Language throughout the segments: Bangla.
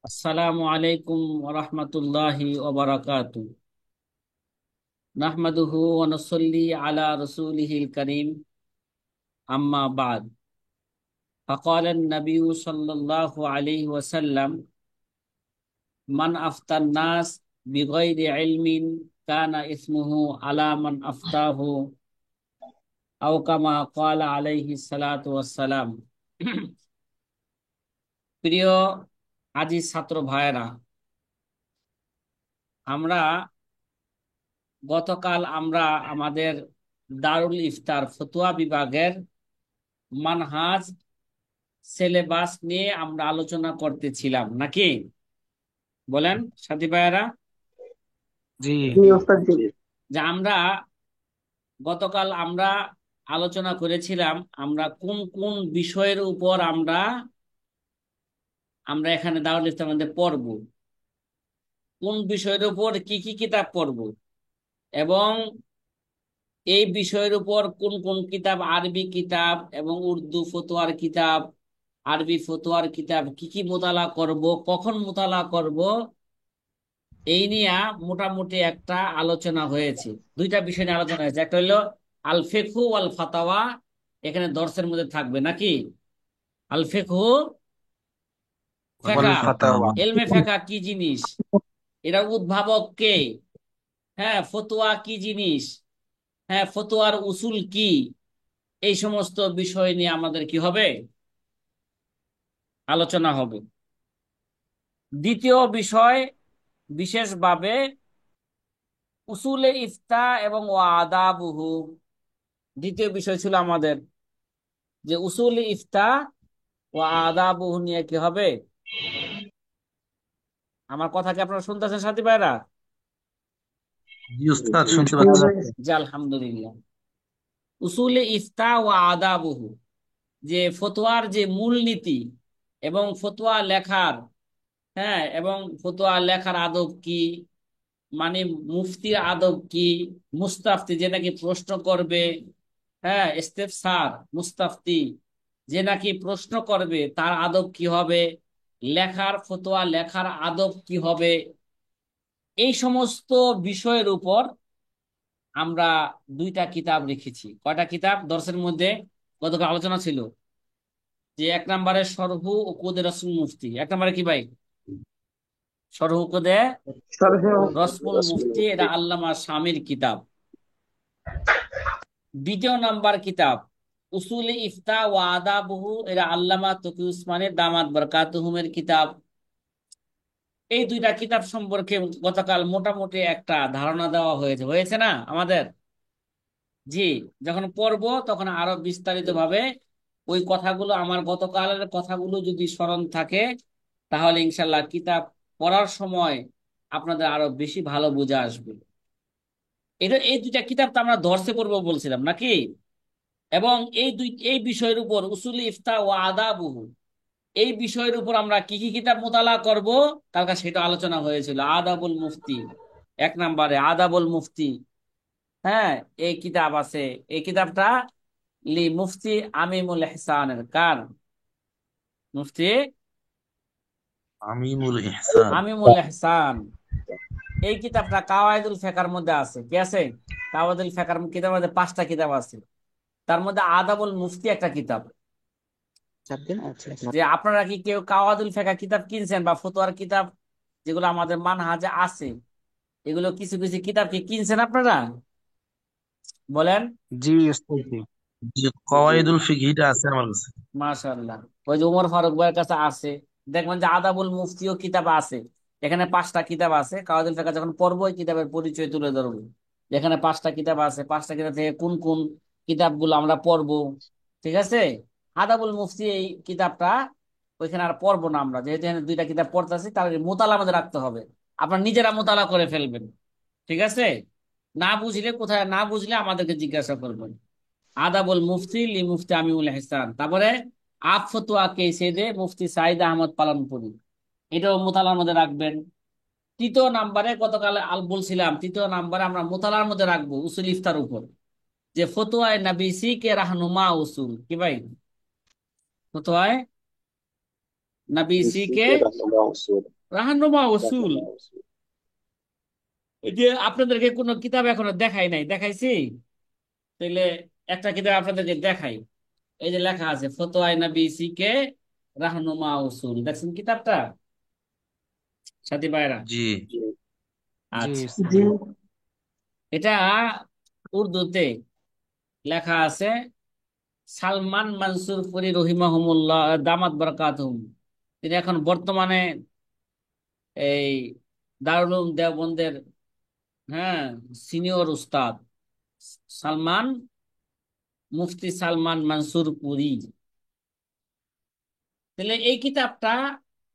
আসসালামু আলাইকুম ওয়া রাহমাতুল্লাহি ওয়া বারাকাতুহু। নাহমাদুহু ওয়া নুসাল্লি আলা রাসূলিহিল কারীম, আম্মা বা'দ। ফাকালা an-নাবিয়্যু সাল্লাল্লাহু আলাইহি ওয়াসাল্লাম, মান আফতান নাস বিগাইরি ইলমিন কানা ইসমুহু আলা মান আফতাহু, আও কামা ক্বালা আলাইহিস সালাতু ওয়াস সালাম। প্রিয় আজিজ ছাত্র ভাইয়েরা, আমরা গতকাল আমাদের দারুল ইফতার ফতুয়া বিভাগের মানহাজ সিলেবাস নিয়ে আমরা আলোচনা করতেছিলাম নাকি? বলেন সাথী ভাইয়েরা। জি। জি ওস্তাদ জি। যে গতকাল আমরা আলোচনা করেছিলাম আমরা কোন কোন বিষয়ের উপর আমরা আমরা এখানে দারুল ইফতার মধ্যে পড়ব, কোন বিষয়ের উপর কি কি কিতাব পড়ব, এবং এই বিষয়ের উপর কোন কোন কিতাব, আরবি কিতাব এবং উর্দু ফতোয়ার কিতাব, আরবি ফতোয়ার কিতাব কি কি মোতালা করব, কখন মোতালা করব, এই নিয়ে মোটামুটি একটা আলোচনা হয়েছে। দুইটা বিষয় নিয়ে আলোচনা হয়েছে, একটা হলো আল ফিকহু ওয়াল ফাতাওয়া, এখানে দর্সের মধ্যে থাকবে নাকি? আল ফিকহু ওয়াল ফিকহ, ফাতাওয়া। ইলমে ফিকহ কি জিনিস, এটা উদ্ভাবক কে, হ্যাঁ ফতোয়া কি জিনিস, হ্যাঁ ফতোয়ার উসুল কি, এই সমস্ত বিষয় নিয়ে আমাদের কি হবে, আলোচনা হবে। দ্বিতীয় বিষয় বিশেষভাবে উসুলে ইফতা এবং আদাবুহু। দ্বিতীয় বিষয় ছিল আমাদের যে উসুল ইফতা ও আদাবুহু নিয়ে কি হবে। আমার কথা কি আপনারা শুনতেছেন সাথী ভাইরা? জি উস্তাদ, শুনতে জি পাচ্ছি। ভাই। জি আলহামদুলিল্লাহ। উসুলে ইফতা ও আদাবুহু, যে ফতোয়ার যে মূলনীতি এবং ফতোয়া লেখার, হ্যাঁ এবং ফতোয়া লেখার আদব কি, মানে মুফতির আদব কি, মুস্তাফতি যে নাকি প্রশ্ন করবে, হ্যাঁ ইস্তেফসার মুস্তাফতি যে নাকি প্রশ্ন করবে তার আদব কি হবে, লেখার ফতোয়া লেখার আদব কি হবে, এই সমস্ত বিষয়ের উপর আমরা দুইটা কিতাব লিখেছি। কয়টা কিতাব দর্সের মধ্যে গতকাল আলোচনা ছিল? যে এক নম্বরে শরহু উকুদে রসুল মুফতি, এক নম্বরে কি ভাই? শরহু উকুদে রসমুল মুফতি, এটা আল্লামা শামির কিতাব। দ্বিতীয় নাম্বার কিতাব উসুল ইফতা ওয়া আদাবুহু, এরা আল্লামা তকি উসমানের দামাত বরকাতুহুমের কিতাব। এই দুইটা কিতাব সম্পর্কে গতকাল মোটামুটি একটা ধারণা দেওয়া হয়েছে, হয়েছে না আমাদের? জি। যখন পড়বো তখন আরো বিস্তারিত ভাবে ওই কথাগুলো, আমার গতকালের কথাগুলো যদি স্মরণ থাকে, তাহলে ইনশাল্লাহ কিতাব পড়ার সময় আপনাদের আরো বেশি ভালো বুঝে আসবে। এটা এই দুইটা কিতাব তো আমরা দর্শে পড়বো বলছিলাম নাকি? এবং এই বিষয়ের উপর উসুল ইফতা ও আদাবুহু, এই বিষয়ের উপর আমরা কি কি কিতাব মোতালা করব, কালকে সেটা আলোচনা হয়েছিল। আদাবুল মুফতি, এক নম্বরে আদাবুল মুফতি, হ্যাঁ এই কিতাব আছে। এই কিতাবটা লি মুফতি আমিমুল ইহসানের, কার? মুফতি আমিমুল ইহসান। আমিমুল ইহসান। এই কিতাবটা কাওয়াইদুল ফিকহের মধ্যে আছে, কি আছে? কাওয়াইদুল ফিকহের কিতাবের মধ্যে পাঁচটা কিতাব আছে, তার মধ্যে আদাবুল মুফতি একটা কিতাব। যে আপনারা কি কেউ কাওয়াদুল ফিকহ কিতাব কিনছেন বা ফতোয়ার কিতাব যেগুলো আমাদের মানহাজে আছে, এগুলো কিছু কিছু কিতাব কি কিনছেন আপনারা? বলেন। জি উস্তাদ জি। জি, কওয়াইদুল ফিকহিটা আছে আমার কাছে। মাশাআল্লাহ। ওই যে উমর ফারুক ভাইয়ের কাছে আছে, দেখবেন যে আদাবুল মুফতিও কিতাব আছে। এখানে পাঁচটা কিতাব আছে, কাওয়াদুল ফিকহ যখন পড়বো ওই কিতাবের পরিচয় তুলে ধরবো। এখানে পাঁচটা কিতাব আছে, পাঁচটা কিতাব থেকে কোন কোন কিতাবগুলো আমরা পড়বো, ঠিক আছে? আদাবুল মুফতি এই কিতাবটা ওইখানে আর পড়বো না আমরা, যেহেতু এখানে দুইটা কিতাব পড়তেছি, তাহলে মোতালা আমাদের রাখতে হবে। আপনার নিজেরা মোতালা করে ফেলবেন, ঠিক আছে? না বুঝলে কোথায়, না বুঝলে আমাদেরকে জিজ্ঞাসা করবেন। আদাবুল মুফতি লি মুফতি আমিউল ইহসান, তারপরে আপ ফতোয়া কে সেদে মুফতি সাইদ আহমদ পালনপুরি, এটাও মোতালার মধ্যে রাখবেন। তৃতীয় নাম্বারে গতকাল বলছিলাম, তৃতীয় নাম্বারে আমরা মোতালার মধ্যে রাখবো উসুল ইফতার উপর, যে ফতোয়ায়ে নবিসি কে রাহনুমা উসুল, কি ভাই? ফতোয়ায়ে নাবিসি কে রাহনুমা উসুল। এই যে আপনাদেরকে কোনো কিতাব এখনো দেখাই নাই, দেখাইছি? তাইলে একটা কিতাব আপনাদেরকে দেখাই। এই যে লেখা আছে ফতোয়ায়ে নাবিসি কে রাহনুমা উসুল, দেখছেন কিতাবটা সাথী ভাইরা? জি জি আচ্ছা, উস্তাদ। জি। এটা উর্দুতে লেখা আছে। সালমান মানসুর ফুরি রহিমাহুমুল্লাহ দামাত বারাকাতুহুম, তিনি এখন বর্তমানে এই দারুল উলুম দেওবন্দের, হ্যাঁ, সিনিয়র উস্তাদ সালমান, মুফতি সালমান মানসুর পুরি। তাহলে এই কিতাবটা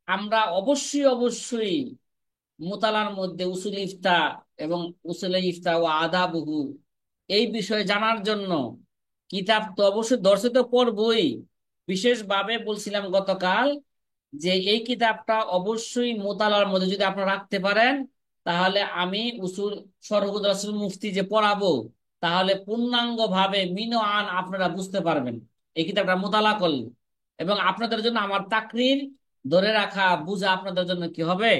আমরা অবশ্যই অবশ্যই মুতালার মধ্যে উসুল ইফতা এবং উসুল ইফতা ও আদাবহু এই বিষয়ে জানার জন্য কিতাব তো অবশ্যই দর্শে তো পড়বই। বিশেষভাবে বলছিলাম গতকাল যে এই কিতাবটা অবশ্যই মোতালার মধ্যে যদি আপনারা রাখতে পারেন, তাহলে আমি উসুল শরহুল রাসূল মুফতি যে পড়াবো, তাহলে পূর্ণাঙ্গ ভাবে মিনআন আপনারা বুঝতে পারবেন এই কিতাবটা মোতালা করলে। এবং আপনাদের জন্য আমার তাকরির ধরে রাখা বুঝা আপনাদের জন্য কি হবে,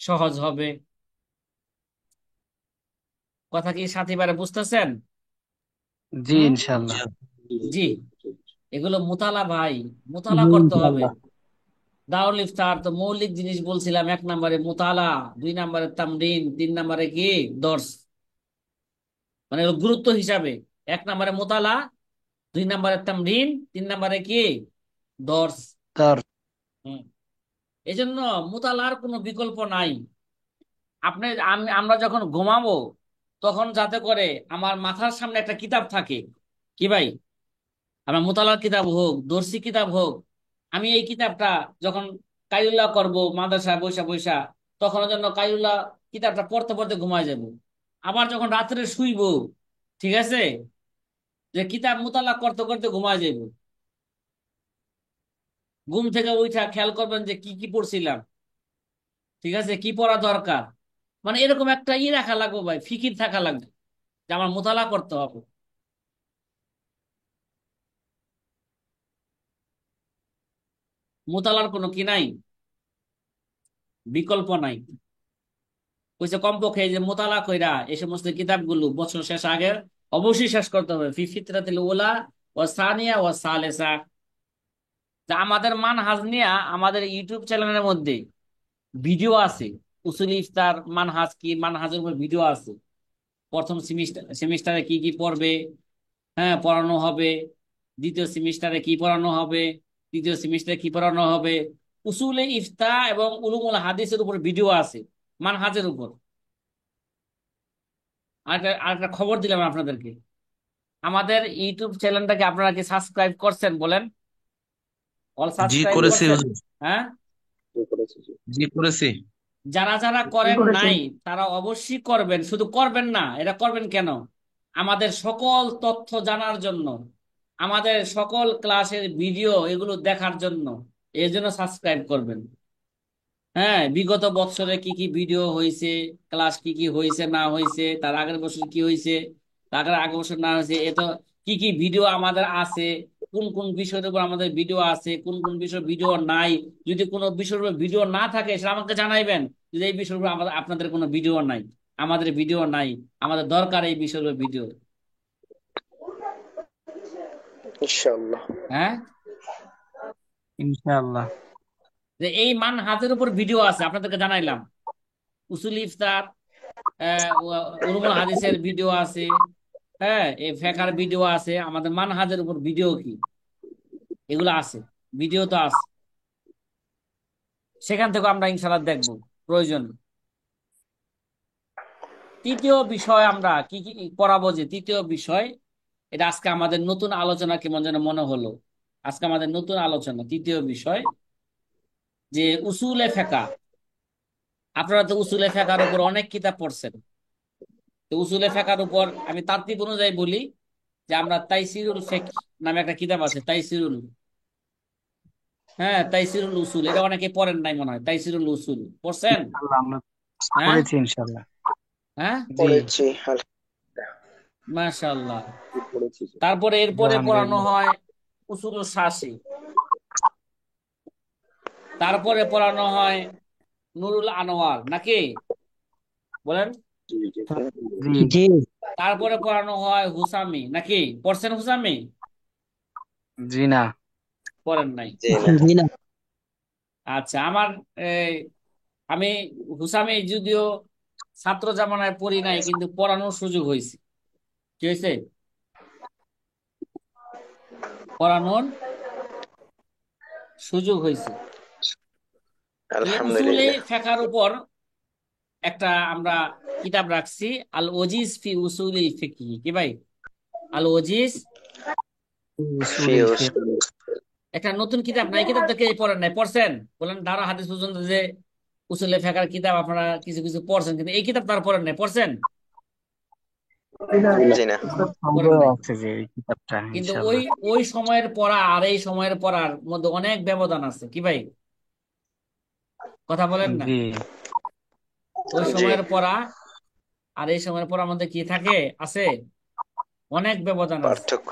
সহজ হবে। কথা কি সাথীবারে বুঝতেছেন? জি হুম। ইনশাআল্লাহ। জি, এগুলো মোতালা ভাই, মোতালা জি করতে হবে। ইনশাআল্লাহ। দারুল ইফতার তো মৌলিক জিনিস বলছিলাম, 1 নম্বরে মোতালা, 2 নম্বরে তামরিন, 3 নম্বরে কি দর্স, মানে এর গুরুত্ব হিসাবে 1 নম্বরে মোতালা, 2 নম্বরে তামরিন, 3 নম্বরে কি দর্স। তার হুম, এই জন্য মোতালার কোনো বিকল্প নাই। আমরা যখন ঘুমাবো তখন যাতে করে আমার মাথার সামনে একটা কিতাব থাকে, কি ভাই, আমার মোতালার কিতাব হোক, দর্শি কিতাব হোক, আমি এই কিতাবটা যখন কাইলুল্লাহ করব মাদ্রাসায় বৈশা বৈশা, তখন জন্য কাইলুল্লাহ কিতাবটা পড়তে পড়তে ঘুমায় যাব। আবার যখন রাত্রে শুইব, ঠিক আছে, যে কিতাব মোতালা করতে করতে ঘুমায় যাব, ঘুম থেকে উঠা খেয়াল করবেন যে কি কি পড়ছিলাম, ঠিক আছে, কি পড়া দরকার। মানে এরকম একটা রাখা লাগবে ভাই, ফিকির থাকা লাগবে যে আমার মোতালা করতে হবে। মোতালার কোনো কি নাই, বিকল্প নাই। কইছে কমপক্ষে এই যে মোতালা কইরা এই সমস্ত কিতাবগুলো বছর শেষ আগে অবশ্যই শেষ করতে হবে। ফি ফিতরাতিল উলা ওয়া সানিয়া ওয়া সালেসা। তা আমাদের মানহাজ নিয়া আমাদের ইউটিউব চ্যানেলের মধ্যে ভিডিও আছে। উসুল ইফতার মানহাজ কি, মানহাজের উপর ভিডিও আছে। প্রথম সেমিস্টারে কি কি পড়বে, হ্যাঁ, পড়ানো হবে। দ্বিতীয় সেমিস্টারে কি পড়ানো হবে, তৃতীয় সেমিস্টারে কি পড়ানো হবে। উসুলে ইফতা এবং উলুমুল হাদিসের উপর ভিডিও আছে, মানহাজের উপর। আরেকটা খবর দিলাম আপনাদেরকে, আমাদের ইউটিউব চ্যানেলটাকে আপনারা কি সাবস্ক্রাইব করছেন বলেন? অল জি সাবস্ক্রাইব করেছি করছেন? হুজুর। হ্যাঁ। জি করেছি। যারা যারা কি করেন করেছেন? নাই তারা অবশ্যই করবেন। শুধু করবেন না, এটা করবেন কেন, আমাদের সকল তথ্য জানার জন্য, আমাদের সকল ক্লাসের ভিডিও এগুলো দেখার জন্য, এর জন্য সাবস্ক্রাইব করবেন। হ্যাঁ, বিগত বছরে কি কি ভিডিও হয়েছে, ক্লাস কি কি হয়েছে না হয়েছে, তার আগের বছর কি হয়েছে, তার আগের বছর না হয়েছে, এ তো কি কি ভিডিও আমাদের আছে, কোন কোন বিষয়ের উপর আমাদের ভিডিও আছে, কোন কোন বিষয়ের ভিডিও নাই। যদি কোনো বিষয়ের উপর ভিডিও না থাকে সেটা আমাকে জানাইবেন। যদি এই বিষয়ের উপর আপনাদের কোনো ভিডিও নাই, আমাদের ভিডিও নাই, আমাদের দরকার এই বিষয়ের উপর ভিডিও। ইনশাআল্লাহ। হ্যাঁ, ইনশাআল্লাহ। যে এই হাতের উপর ভিডিও আছে আপনাদেরকে জানাইলাম। উসুল ইফতার, উলুমুল হাদিসের ভিডিও আছে, হ্যাঁ, এই ফেকার ভিডিও আছে, আমাদের মানহাজের উপর ভিডিও কি, এগুলো আছে, ভিডিও তো আছে। সেখান থেকে আমরা ইনশাল্লাহ দেখবো প্রয়োজন। তৃতীয় বিষয় আমরা কি কি পড়াবো, যে তৃতীয় বিষয়, এটা আজকে আমাদের নতুন আলোচনা কেমন যেন মনে হলো। আজকে আমাদের নতুন আলোচনা তৃতীয় বিষয়, যে উসুলে ফেকা। আপনারা তো উসুলে ফেকার উপর অনেক কিতাব পড়ছেন। তো উসুলে ফেকার উপর আমি তারতিব অনুযায়ী বলি, যে আমরা তাইসিরুল ফিকহ নামে একটা কিতাব আছে, তাইসিরুল, হ্যাঁ, তাইসিরুল উসুল, এটা অনেকে পড়েন নাই মনে হয়। তাইসিরুল উসুল পড়ছেন? ইনশাআল্লাহ আমরা হ্যাঁ। করেছি ইনশাআল্লাহ। হ্যাঁ, জি পড়েছি মাশাআল্লাহ। পড়েছি। তারপরে এরপরে পড়ানো আলহামদুলিল্লাহ। হয় উসুল শাসি। তারপরে পড়ানো হয় নুরুল আনোয়ার, নাকি বলেন? জি জি তারপরে পড়ানো হয় হুসামি, নাকি? পড়ছেন হুসামি? জি না। পড়েন নাই? জি না। জি না। আচ্ছা, এই, আমি হুসামি যদিও ছাত্র জামানায় পড়ি নাই, কিন্তু পড়ানোর সুযোগ হয়েছে। কি হয়েছে? পড়ানোর সুযোগ হয়েছে। তাহলে উসুলে আলহামদুলিল্লাহ। ফিকহের উপর একটা আমরা কিতাব রাখছি, আল ওয়াজিজ ফি উসুলিল ফিকহি। কি ভাই? আল ওয়াজিজ, উসুলুল ফিক। একটা নতুন কিতাব নাই, কিতাব থেকে পড়েন নাই? পড়ছেন? বলেন দারা হাদিস পর্যন্ত যে উসুলে ফিকহের কিতাব আপনারা কিছু কিছু পড়ছেন, কিন্তু এই কিতাব তার পড়েন নাই। পড়ছেন? জি না। পড়েন সন্দেহ নাই। আছে যে এই কিতাবটা কিন্তু ওই ইনশাআল্লাহ। ওই সময়ের পড়া আর এই সময়ের পড়ার মধ্যে অনেক ব্যবধান আছে। কি ভাই, কথা বলেন না? জি ওই জি। সময়ের পড়া আর এই সময়ের পড়ার মধ্যে কি থাকে, আছে অনেক ব্যবধান আছে। পার্থক্য।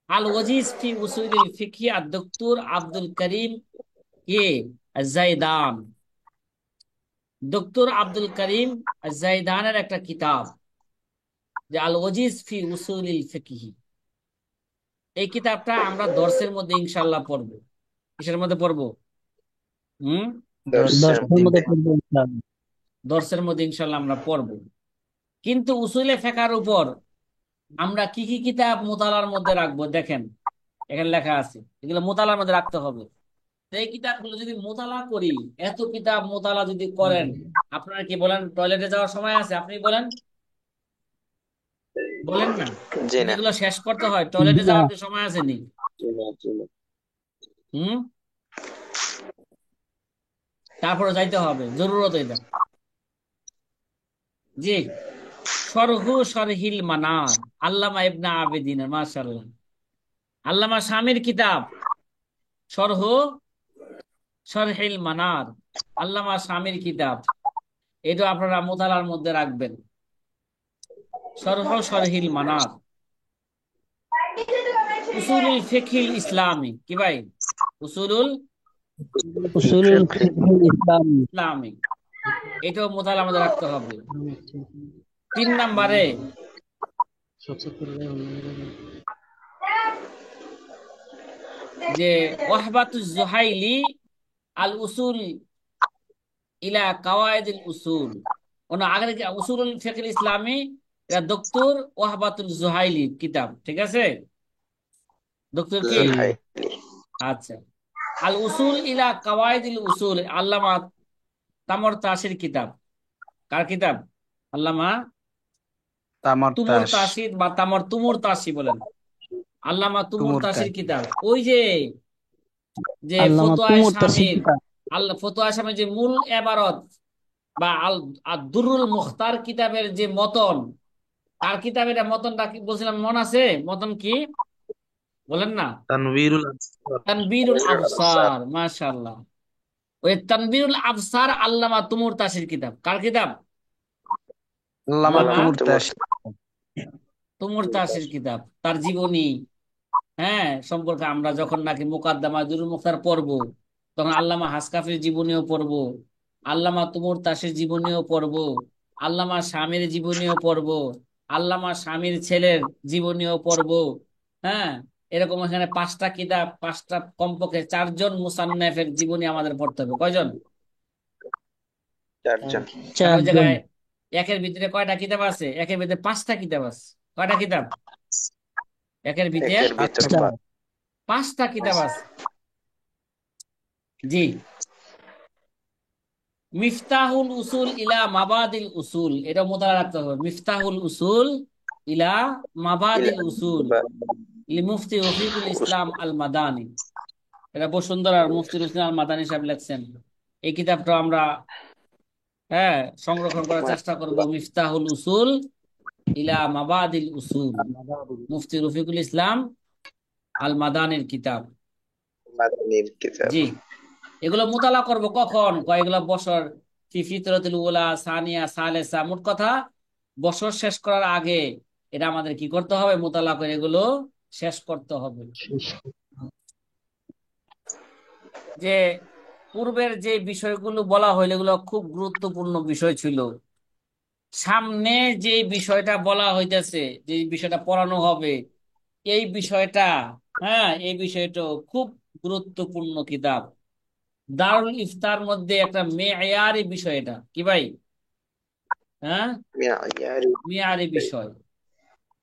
আল ওয়াজিজ ফি উসুলিল ফিকহি আদ-দক্তর আব্দুল করিম কে জাইদান, ডক্টর আব্দুল করিম জাইদানের একটা কিতাব, যে আল ওয়াজিজ ফি উসুলিল ফিকহি। এই কিতাবটা আমরা দর্সের মধ্যে ইনশাআল্লাহ পড়বো। কিসের মধ্যে পড়বো? হুম, দর্শন। দশটার মধ্যে পড়বো ইনশাআল্লাহ। দর্সের মধ্যে ইনশাআল্লাহ আমরা পড়বো। কিন্তু উসুলে ফিকহের উপর আমরা কি কি কিতাব মোতালার মধ্যে রাখবো, দেখেন এখানে লেখা আছে, এগুলো মোতালার মধ্যে রাখতে হবে। তো এই কিতাবগুলো যদি মোতালা করি, এত কিতাব মোতালা যদি করেন, আপনারা কি বলেন টয়লেটে যাওয়ার সময় আছে? আপনি বলেন, বলেন না? জি যদি না। এগুলো শেষ করতে হয়, জি টয়লেটে না। যাওয়ার কি সময় আছে নি? হুম, তারপরে যাইতে হবে, জরুরত এটা। জি, শরহু শরহিল মানার, আল্লামা ইবনে আবেদিন, মাশাআল্লাহ। আল্লামা শামির কিতাব শরহু শরহিল মানার, আল্লামা শামির কিতাব, এটা আপনারা মোতালার মধ্যে রাখবেন। শরহ শরহিল মানার। উসুলুল ফিকহিল ইসলামী। কি ভাই? উসুলুল উসুলুল ফিকহ। ফিকহিল ইসলামী। ইসলামী, এটাও মোতালার মধ্যে রাখতে হবে। 3 নম্বরে যে ওয়াহবাতুজ জুহাইলি আল উসুল ইলা কাওয়াইদিল উসুল, ওনা আগের উসুলুল ফিকহিল ইসলামী, এটা ডক্টর ওয়াহবাতুল জুহাইলি কিতাব, ঠিক আছে? ডক্টর কি? জি। জুহাইলি। আচ্ছা। আল উসুল ইলা কাওয়াইদিল উসুল, আল্লামা তামর তাসির কিতাব। কার কিতাব? আল্লামা তুমুর তামারতাস। তাসির বা তামর তুমুর তাসি বলেন, আল্লামা তুমুর তুমুরতাস। তাসির কিতাব। ওই যে যে আল্লামা ফতোয়ায়ে তুমুর তাসির শামির, কিতাব। আল্লাহ ফতোয়ায়ে শামির যে মূল এবারত বা আল আদ-দুরুল মুখতার কিতাবের যে মতন, তার কিতাবের মতনটা কি বলছিলাম, মন আছে? মতন কি বলেন না? তানভীরুল আবসার। তানবীরুল আবসার, মাশাআল্লাহ। ওই তানবীরুল আবসার আল্লামা তুমুর তাসির কিতাব। কার কিতাব? আল্লামা আল্লামা তুমুর। তুমুরতাস। তুমুর তাসির কিতাব, তার জীবনী, হ্যাঁ, সম্পর্কে আমরা যখন নাকি মুকাদ্দামা দুরুল মুখতার পড়বো, তখন আল্লামা হাসকাফির জীবনীও পড়বো, আল্লামা তুমুর তাসির জীবনীও পড়বো, আল্লামা শামির জীবনীও পড়বো, আল্লামা শামির ছেলের জীবনীও পড়বো। হ্যাঁ, এরকম এখানে 5টা কিতাব, 5টা, কমপক্ষে 4 জন মুসান্নেফের জীবনী আমাদের পড়তে হবে। কয়জন? চারজন। কারণ ওই চারজন। জায়গায় একের ভিতরে কয়টা কিতাব আছে? একের ভিতরে 5টা কিতাব আছে। কয়টা কিতাব? একের ভিতরে একের ভিতর আচ্ছা। 5টা কিতাব আছে। জি। মিফতাহুল উসুল ইলা মাবাদিল উসুল, এটা মোতালা রাখতে হবে। মিফতাহুল উসুল ইলা ইলা। মাবাদিল উসুল লি মুফতি রফিকুল ইসলাম আল মাদানী, এটা বসুন্ধরার মুফতি ইসলাম আল মাদানী সাহেব লেখছেন। এই কিতাবটা আমরা, হ্যাঁ, সংরক্ষণ করার চেষ্টা করব। মিফতাহুল উসুল ইলা মাবাদিল উসুল, মুফতি রফিকুল ইসলাম আল মাদানীর কিতাব। মাদানীর কিতাব। জি, এগুলো মোতালা করব কখন? কয়েকগুলো বছর, ফি ফিতরাতুল উলা, সানিয়া, সালেসা, মোট কথা বছর শেষ করার আগে এটা আমাদের কি করতে হবে? মোতালা করে এগুলো শেষ করতে হবে। যে পূর্বের যে বিষয়গুলো বলা হইলো এগুলো খুব গুরুত্বপূর্ণ বিষয় ছিল। সামনে যে বিষয়টা বলা হইতেছে, যে বিষয়টা পড়ানো হবে, এই বিষয়টা, হ্যাঁ, এই বিষয়টা খুব গুরুত্বপূর্ণ কিতাব। দারুল ইফতার মধ্যে একটা মেয়ারি বিষয়, এটা কি ভাই? হ্যাঁ, معياري মেয়ারি বিষয়।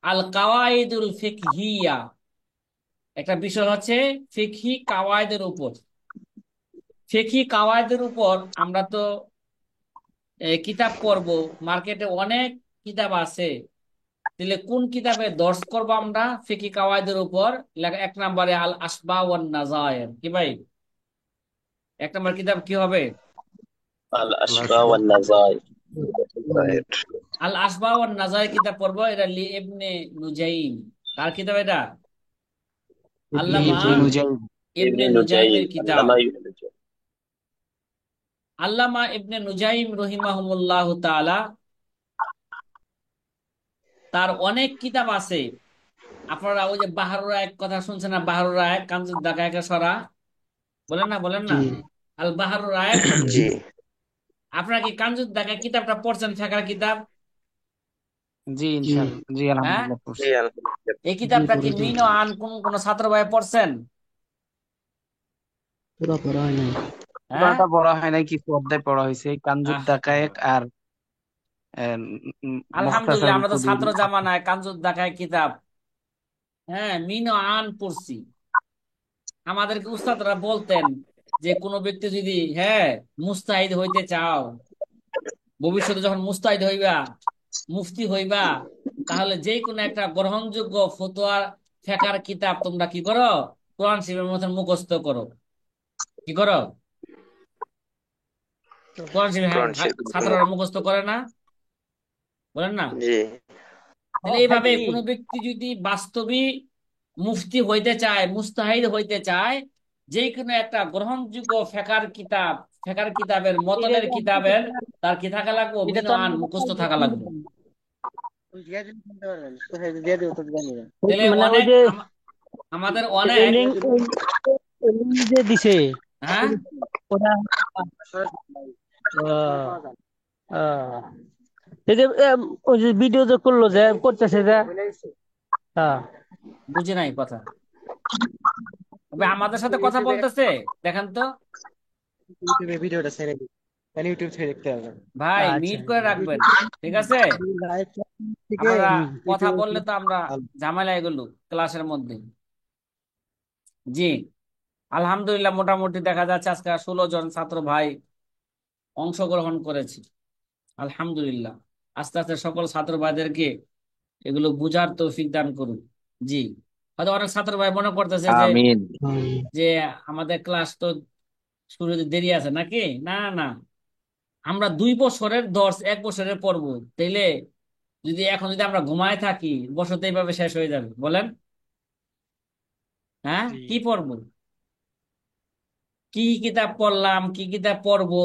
আল কাওয়াইদুল ফিকহিয়া, একটা বিষয় হচ্ছে ফিকহি কাওয়াইদের উপর। ফিকহি কাওয়াইদের উপর আমরা তো কিতাব পড়বো, মার্কেটে অনেক কিতাব আছে। তাহলে কোন কিতাবে দর্শ করবো আমরা ফিকহি কাওয়াইদের উপর? এক নম্বরে আল আসবা ওয়ান নাজায়ের, কি ভাই? এক নম্বর কিতাব কি হবে? الأشباه والنظائر غير আল আসবা ওয়ান নাজায়ের কিতাব পড়বো। এটা লি ইবনে নুজাইম। কার কিতাব এটা? আল্লামা ইবনে নুজাইম। ابن ইবনে نجيم নুজাইমের কিতাব। علامة ابن نجيم আল্লামা ইবনে নুজাইম রহিমাহুমুল্লাহ তাআলা, তার অনেক কিতাব আছে। আপনারা ওই যে বাহারুর রায়েক কথা শুনছেন না? বাহারুর রায়েক কামজুদ দাকায়েকে সরা, বলেন না, বলেন না? জি আল বাহারুর রায়েক। জি جي আপনারা কি কামজুদ দাকায়েক কিতাবটা পড়ছেন? ফেকার কিতাব। জি ইনশাআল্লাহ, জি হ্যাঁ, আলহামদুলিল্লাহ পড়ছি। جي الحمد لله এই কিতাবটা কি মিন ও আন কোন ছাত্র ভাই পড়ছেন? হ্যাঁ। পুরাটা পড়া হয় নাই, কিছু অধ্যায় পড়া হয়েছে, কানজুদ আহ, দাকায়েক আর আলহামদুলিল্লাহ, মুখতাসারুল আমরা তো কুদুর। ছাত্র জামানায় কামজুদ দাকায়েক কিতাব, হ্যাঁ, মিন ও আন পড়ছি। আমাদেরকে উস্তাদরা বলতেন যে কোনো ব্যক্তি যদি, হ্যাঁ, মুস্তাহিদ হইতে চাও, ভবিষ্যতে যখন মুস্তাহিদ হইবা, মুফতি হইবা, তাহলে যে কোনো একটা গ্রহণযোগ্য ফতোয়া ফেকার কিতাব তোমরা কি করো? কোরআন শরীফের মধ্যে মুখস্থ করো। কি করো? কোরআন শরীফ, হ্যাঁ, قرآن شريف ছাত্ররা মুখস্থ করে না? বলেন না? جي তাহলে এইভাবে কোনো ব্যক্তি যদি বাস্তবিক মুফতি হইতে চায়, মুস্তাহিদ হইতে চায়, যে কোনো একটা গ্রহণযোগ্য ফেকার কিতাবের মতনের কিতাবের তার কি থাকা লাগবে? এটা অভিন্ন তো আন মুখস্থ থাকা লাগবে। তাহলে মানে ওই অনেক যে আমাদের এই অনেক, লিঙ্ক এই লিঙ্ক যে দিছে হ্যাঁ, ওটা আহ, আহ, এই যে ওই যে ভিডিও যে করলো যে করতেছে যে হ্যাঁ বুঝে নাই কথা। তবে আমাদের সাথে কথা বলতেছে, দেখেন তো ইউটিউবে ভিডিওটা ছেড়ে দিই, তাহলে ইউটিউব থেকে দেখতে হবে। ভাই, আচ্ছা মিউট করে রাখবেন, ঠিক আছে? লাইভ থেকে আমরা কথা ইউটিউবে বললে তো আমরা ঝামেলা এগুলো ক্লাসের মধ্যে। জি, আলহামদুলিল্লাহ, মোটামুটি দেখা যাচ্ছে আজকে 16 জন ছাত্র ভাই অংশগ্রহণ করেছে। আলহামদুলিল্লাহ, আস্তে আস্তে সকল ছাত্র ভাইদেরকে এগুলো বুঝার তৌফিক দান করুন। জি, হয়তো অনেক ছাত্র ভাই মনে করতেছে যে আমিন। যে আমাদের ক্লাস তো শুরু হতে দেরি আছে নাকি। না, না, আমরা 2 বছরের দর্স 1 বছরে পড়বো। তাইলে যদি এখন যদি আমরা ঘুমায় থাকি, বছর তো এইভাবে শেষ হয়ে যাবে, বলেন? হ্যাঁ, জি কি পড়বো? কি কিতাব পড়লাম, কি কিতাব পড়বো,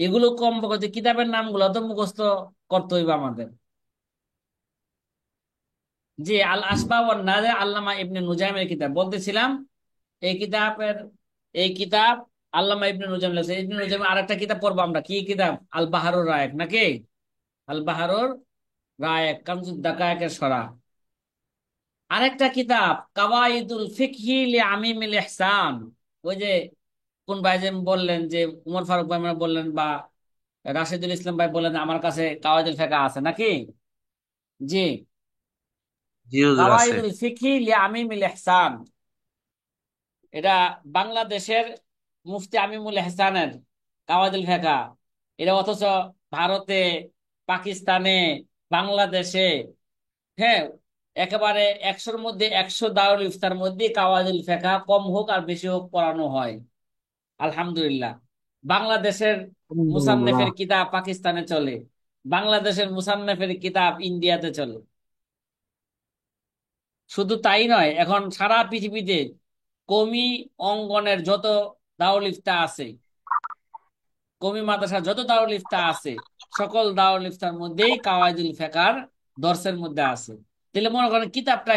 এগুলো কম বলতে কিতাবের নামগুলো তো মুখস্থ করতে হইবে আমাদের। জি, আল আসবা ওয়ান নাজার আল্লামা ইবনে নুজাইমের কিতাব বলতেছিলাম। এই কিতাবের এই কিতাব আল্লামা ইবনে নুজাইম লেখছে। ইবনে নুজাইমের আরেকটা কিতাব পড়বো আমরা, কি কিতাব? আল বাহারুর রায়েক, নাকি? আল বাহারুর রায়েক, কানজুদ দাকায়েকের সরা। আরেকটা কিতাব কাওয়াইদুল ফিকহি লিআমিমিল ইহসান। ওই যে কোন ভাই যে বললেন যে উমর ফারুক ভাই মানে বললেন, বা রাশিদুল ইসলাম ভাই বললেন আমার কাছে কাওয়াইদুল ফিকহ আছে নাকি? জি, জি হুজুর আছে। কাওয়াইদুল ফিকহি লিআমিমিল ইহসান, এটা বাংলাদেশের মুফতি আমিমুল ইহসানের কাওয়াইদুল ফিকহ। এটা অথচ ভারতে, পাকিস্তানে, বাংলাদেশে, হ্যাঁ, একেবারে 100-র মধ্যে 100 দারুল ইফতার মধ্যে কাওয়াইদুল ফিকহ কম হোক আর বেশি হোক পড়ানো হয়। আলহামদুলিল্লাহ, বাংলাদেশের আলহামদুলিল্লাহ। মুসান্নেফের কিতাব পাকিস্তানে চলে, বাংলাদেশের মুসান্নেফের কিতাব ইন্ডিয়াতে চলে। শুধু তাই নয়, এখন সারা পৃথিবীতে কওমি অঙ্গনের যত দারুল ইফতা আছে, কওমি মাদ্রাসা যত দারুল ইফতা আছে, সকল দারুল ইফতার মধ্যেই কাওয়াইদুল ফিকহর দর্সের মধ্যে আছে। তাহলে মনে করেন কিতাবটা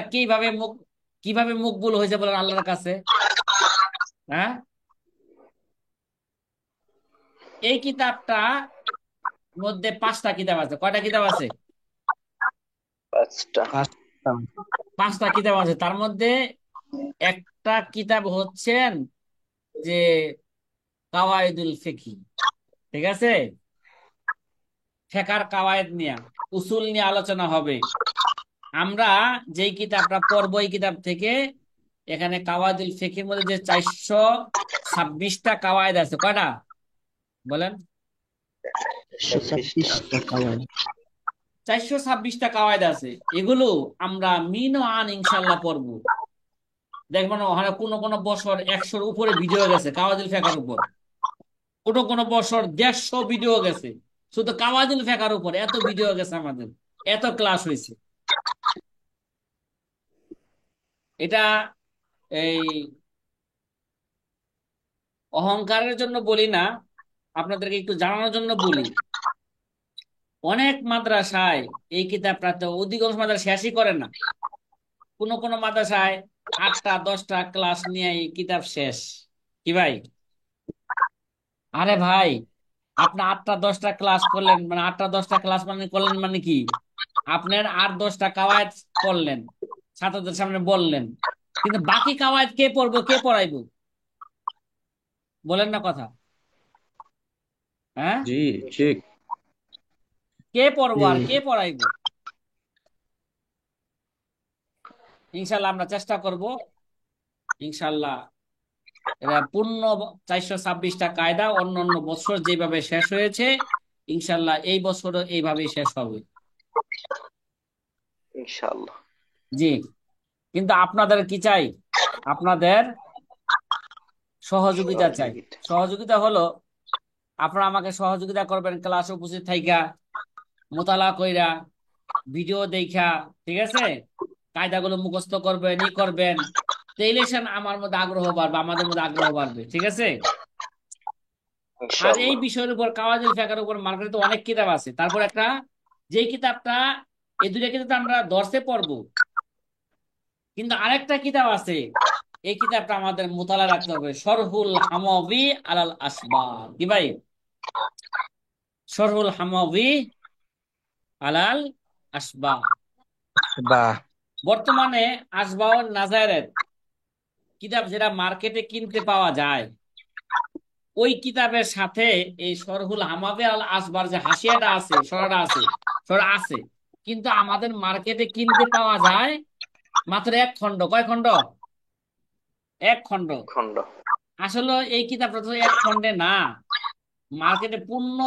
কিভাবে মকবুল হয়েছে বলেন আল্লাহর কাছে? হ্যাঁ, এই কিতাবটা মধ্যে 5টা কিতাব আছে। কয়টা কিতাব আছে? 5টা। 5টা কিতাব আছে। তার মধ্যে একটা কিতাব হচ্ছেন যে কাওয়াইদুল ফিকহি, ঠিক আছে? ফিকহের কাওয়ায়েদ নিয়ে, উসুল নিয়ে আলোচনা হবে। আমরা যেই কিতাবটা পড়বো এই কিতাব থেকে, এখানে কাওয়াইদুল ফিকহির মধ্যে যে 426টা কাওয়ায়েদ আছে, কয়টা বলেন? 26টা। 426টা কাওয়ায়েদ আছে। এগুলো আমরা মিন ও আন ইনশাল্লাহ পড়বো। দেখবেন ওখানে কোনো কোনো বছর 100-র উপরে ভিডিও গেছে কাওয়াইদুল ফিকহের উপর, কোনো কোনো বছর 150 ভিডিও গেছে শুধু কাওয়াইদুল ফিকহের উপর। এত ভিডিও গেছে আমাদের, এত ক্লাস হয়েছে। এটা এই অহংকারের জন্য বলি না, আপনাদেরকে একটু জানানোর জন্য বলি। অনেক মাদ্রাসায় এই কিতাবটা, তো অধিকাংশ মাদ্রাসা শেষই করে না। কোন কোন মাদ্রাসায় 8টা 10টা ক্লাস নিয়ে এই কিতাব শেষ। কি ভাই? আরে ভাই, আপনি 8টা 10টা ক্লাস করলেন, মানে 8টা 10টা ক্লাস মানে করলেন মানে কি? আপনার 8-10টা কাওয়ায়েদ পড়লেন, ছাত্রদের সামনে বললেন, কিন্তু বাকি কাওয়ায়েদ কে পড়বো, কে পড়াইবো? বলেন না কথা, হ্যাঁ? জি ঠিক। কে পড়বো আর কে পড়াইবো? ইনশাল্লাহ আমরা চেষ্টা করব। ইনশাল্লাহ এরা পূর্ণ 426টা কায়দা অন্যান্য বছর যেভাবে শেষ হয়েছে, ইনশাল্লাহ এই বছরও এইভাবেই শেষ হবে। ইনশাআল্লাহ। জি, কিন্তু আপনাদের কি চাই? আপনাদের সহযোগিতা চাই। সহযোগিতা। সহযোগিতা হলো আপনারা আমাকে সহযোগিতা করবেন ক্লাসে উপস্থিত থাইকা, মোতালা কইরা, ভিডিও দেখা, ঠিক আছে? কায়দাগুলো মুখস্থ করবেন, করবেন। তাইলে আমার মধ্যে আগ্রহ বাড়বে, আমাদের মধ্যে আগ্রহ বাড়বে, ঠিক আছে? আর এই ইনশাআল্লাহ। বিষয়ের উপর, কাওয়াইদুল ফিকহের উপর মার্কেটে তো অনেক কিতাব আছে। তারপর একটা, যেই কিতাবটা, এই দুইটা কিতাব তো আমরা দর্শে পড়বো, কিন্তু আরেকটা কিতাব আছে, এই কিতাবটা আমাদের মোতালা রাখতে হবে, শরহুল হামাবি আলাল আসবাব। কি ভাই? শরহুল হামাবি আলাল আসবাব। বাহ। বর্তমানে আসবাউন নাজায়ের কিতাব যেটা মার্কেটে কিনতে পাওয়া যায়, ওই কিতাবের সাথে এই শরহুল হামাবি আল আসবার যে হাসিয়াটা আছে, সরাটা আছে, সরা আছে, কিন্তু আমাদের মার্কেটে কিনতে পাওয়া যায় মাত্র 1 খণ্ড। কয় খণ্ড? 1 খণ্ড। খণ্ড। আসলে এই কিতাবটা তো 1 খণ্ডে না। মার্কেটে পূর্ণ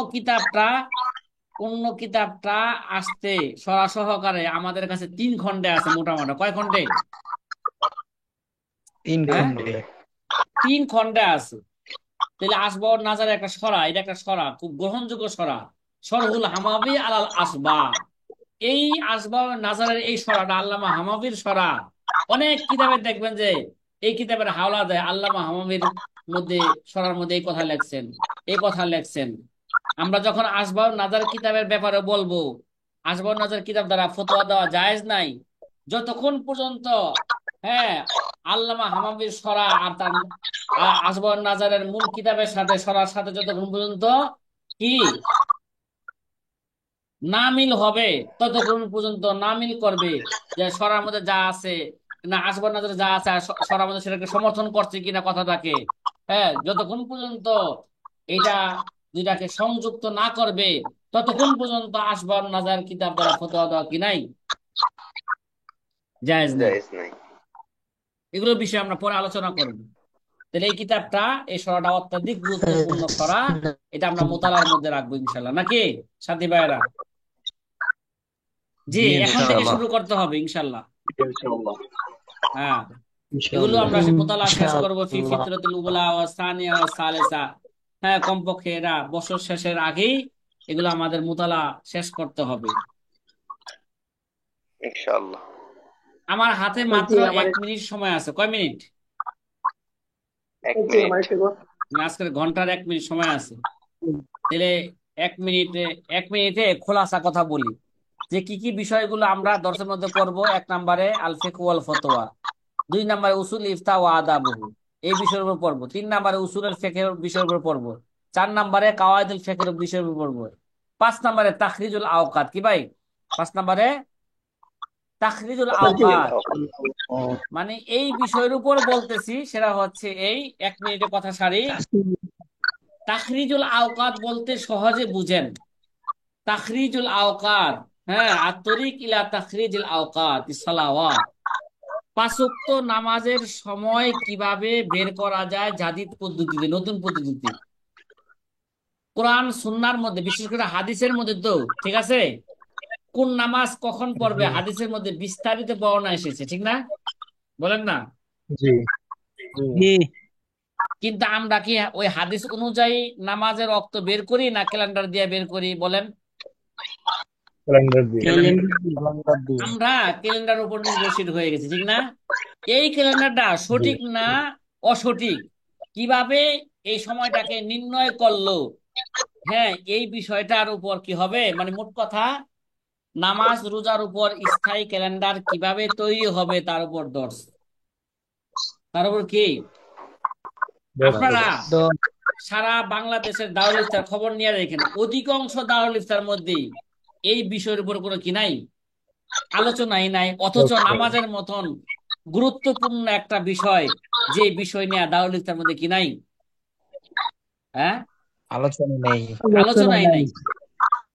কিতাবটা আসতে সরা সহকারে আমাদের কাছে 3 খণ্ডে আছে মোটামুটি। কয় খণ্ডে? 3 হ্যাঁ, খণ্ডে। 3 খণ্ডে আছে। তাহলে আসবাউন নাজারের একটা সরা, এটা একটা সরা, খুব গ্রহণযোগ্য সরা, শরহুল হামাবি আলাল আসবা। এই আসবাউন নাজারের এই সরাটা আল্লামা হামাবির সরা। অনেক কিতাবে দেখবেন যে এই কিতাবের হাওলা দেয় আল্লামা হামাবির মধ্যে, সরার মধ্যে এই কথা লেখছেন, এই কথা লেখছেন। আমরা যখন আসবাউন নাজার কিতাবের ব্যাপারে বলবো, আসবাউন নাজার কিতাব দ্বারা ফতোয়া দেওয়া জায়েজ নাই যতক্ষণ পর্যন্ত, হ্যাঁ, আল্লামা হামাবির সরা আর তার আসবাউন নাজারের মূল কিতাবের সাথে, সরার সাথে যতক্ষণ পর্যন্ত কি না মিল হবে, ততক্ষণ পর্যন্ত না মিল করবে যে সরার মধ্যে যা আছে, না আসবাউন নাজারে যা আছে, আর সরার মধ্যে সেটাকে সমর্থন করছে কিনা কথাটাকে, হ্যাঁ, যতক্ষণ পর্যন্ত এটা দুইটাকে সংযুক্ত না করবে, ততক্ষণ পর্যন্ত আসবাউন নাজার কিতাব দ্বারা ফতোয়া দেওয়া কি নাই, জায়েজ নাই। জায়েজ নাই। এগুলোর বিষয়ে আমরা পরে আলোচনা করব। তাহলে এই কিতাবটা, এই সরাটা অত্যাধিক গুরুত্বপূর্ণ সরা, এটা আমরা মোতালার মধ্যে রাখবো ইনশাল্লাহ, নাকি সাথী ভাইয়েরা? জি, জি এখন থেকে ইনশাআল্লাহ। শুরু করতে হবে ইনশাল্লাহ। ইনশাআল্লাহ। হ্যাঁ, এগুলো আমরা মোতালা শেষ করবো ফি ইনশাআল্লাহ। ফিতরাতুল উলা ওয়া সানিয়া ওয়া সালেসা। হ্যাঁ, কমপক্ষে এরা বছর শেষের আগেই এগুলো আমাদের মোতালা শেষ করতে হবে। ইনশাআল্লাহ। আমার হাতে মাত্র 1 মিনিট সময় আছে। কয় মিনিট? 1 মিনিট। আজকের ঘন্টার 1 মিনিট সময় আছে। তাহলে 1 মিনিটে 1 মিনিটে খোলাসা কথা বলি যে কি কি বিষয়গুলো আমরা দর্শের মধ্যে পড়বো। 1 নম্বরে আল ফিকহু ওয়াল ফতোয়া, 2 নম্বরে উসুল ইফতা ওয়া আদাবুহু, এই বিষয়ের উপর পড়বো। 3 নম্বরে উসুলের ফিকহের বিষয়ের উপর পড়বো। 4 নম্বরে কাওয়াইদুল ফিকহের বিষয়ের উপর পড়বো। 5 নম্বরে তাখরিজুল আওকাত। কি ভাই? 5 নম্বরে তাখরিজুল আওকাত, মানে এই বিষয়ের উপর বলতেছি, সেটা হচ্ছে এই 1 মিনিটে কথা সারি। তাখরিজুল আওকাত বলতে সহজে বুঝেন। তাখরিজুল আওকাত, হ্যাঁ, আত-তরিক ইলা তাখরিজিল আওকাত সালাওয়াত, 5 ওয়াক্ত নামাজের সময় কিভাবে বের করা যায় জাদিদ পদ্ধতিতে, নতুন পদ্ধতিতে, কোরআন সুন্নাহর মধ্যে, বিশেষ করে হাদিসের মধ্যে। তো ঠিক আছে, কোন নামাজ কখন পড়বে হাদিসের মধ্যে বিস্তারিত বর্ণনা এসেছে, ঠিক না? বলেন না? জি জি। কিন্তু আমরা কি ওই হাদিস অনুযায়ী নামাজের ওয়াক্ত বের করি না ক্যালেন্ডার দিয়ে বের করি? বলেন। ক্যালেন্ডার দিয়ে। আমরা ক্যালেন্ডার উপর নির্ভরশীল হয়ে গেছি, ঠিক না? এই ক্যালেন্ডারটা সঠিক না অসঠিক, কিভাবে এই সময়টাকে নির্ণয় করলো, হ্যাঁ, এই বিষয়টার উপর কি হবে, মানে মোট কথা নামাজ রোজার উপর স্থায়ী ক্যালেন্ডার কিভাবে তৈরি হবে তার উপর দর্শ, তার উপর কি আপনারা সারা বাংলাদেশের দারুল ইফতার খবর নিয়ে দেখেন, অধিকাংশ দারুল ইফতার মধ্যেই এই বিষয়ের উপর কোনো কি নাই, আলোচনাই নাই। অথচ নামাজের মতন গুরুত্বপূর্ণ একটা বিষয়, যে বিষয় নিয়ে দারুল ইফতার মধ্যে কি নাই, হ্যাঁ, আলোচনা নেই। আলোচনাই নাই।